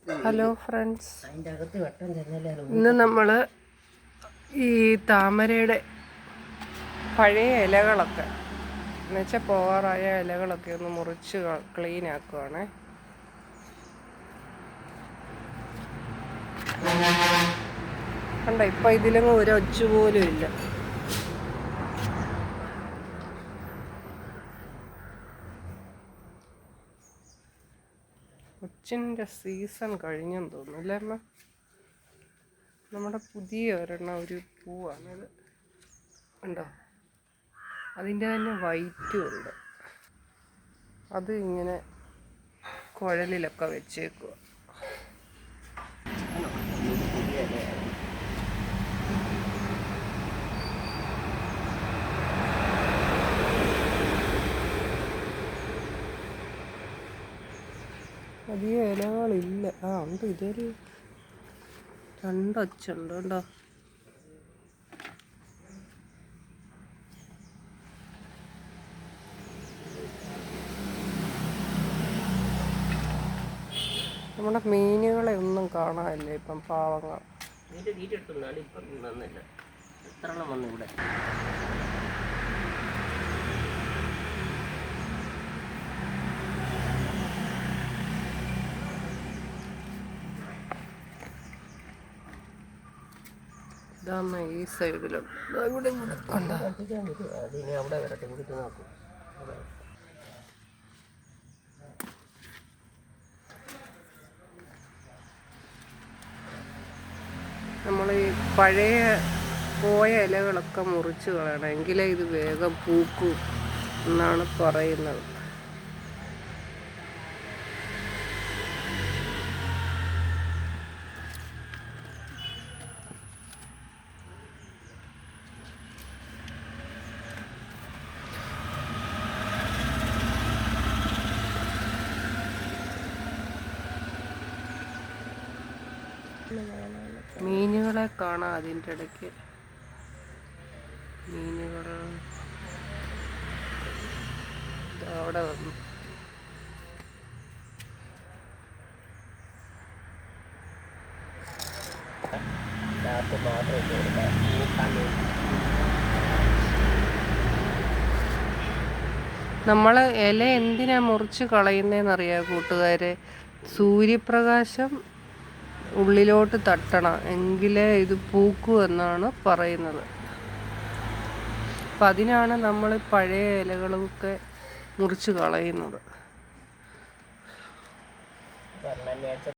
Hello friends, ഇന്ന് നമ്മൾ ഈ താമരയുടെ പഴയ ഇലകളൊക്കെ എന്നുവെച്ചാൽ പോകാറായ ഇലകളൊക്കെ ഒന്ന് മുറിച്ച് ക്ലീൻ ആക്കുവാണ്. കണ്ടോ, ഇപ്പം ഇതിലങ്ങ് ഒരു ഒച്ച പോലും ഇല്ല. ഒച്ചിൻ്റെ സീസൺ കഴിഞ്ഞെന്ന് തോന്നുന്നു അല്ലേ അമ്മ? നമ്മുടെ പുതിയ ഒരെണ്ണം ഒരു പൂവാണിത്. ഉണ്ടോ, അതിൻ്റെ തന്നെ വൈറ്റും ഉണ്ട്. അത് ഇങ്ങനെ കുഴലിലൊക്കെ വെച്ചേക്കുക. അധികം ഇലകളില്ല. ഉണ്ട്, ഇതൊരു രണ്ടൊച്ചുണ്ട് കേട്ടോ. നമ്മുടെ മീനുകളെ ഒന്നും കാണാനില്ല ഇപ്പം, പാവങ്ങൾ. ഇതാന്ന് ഈ സൈഡിലുണ്ട്. ഇവിടെ അവിടെ വരട്ടെ, കുടിച്ച് നോക്കും. നമ്മൾ ഈ പഴയ പോയ ഇലകളൊക്കെ മുറിച്ച് കളയണം, എങ്കിലേ ഇത് വേഗം പൂക്കൂ എന്നാണ് പറയുന്നത്. മീനുകളെ കാണാം അതിൻ്റെ ഇടയ്ക്ക്. മീനുകൾ അവിടെ വന്നു. നമ്മൾ ഇല എന്തിനാ മുറിച്ച് കളയുന്നതെന്നറിയാം കൂട്ടുകാരെ? സൂര്യപ്രകാശം ഉള്ളിലോട്ട് തട്ടണം, എങ്കിലേ ഇത് പൂക്കൂ എന്നാണ് പറയുന്നത്. അപ്പം അതിനാണ് നമ്മൾ പഴയ ഇലകളൊക്കെ മുറിച്ച് കളയുന്നത്.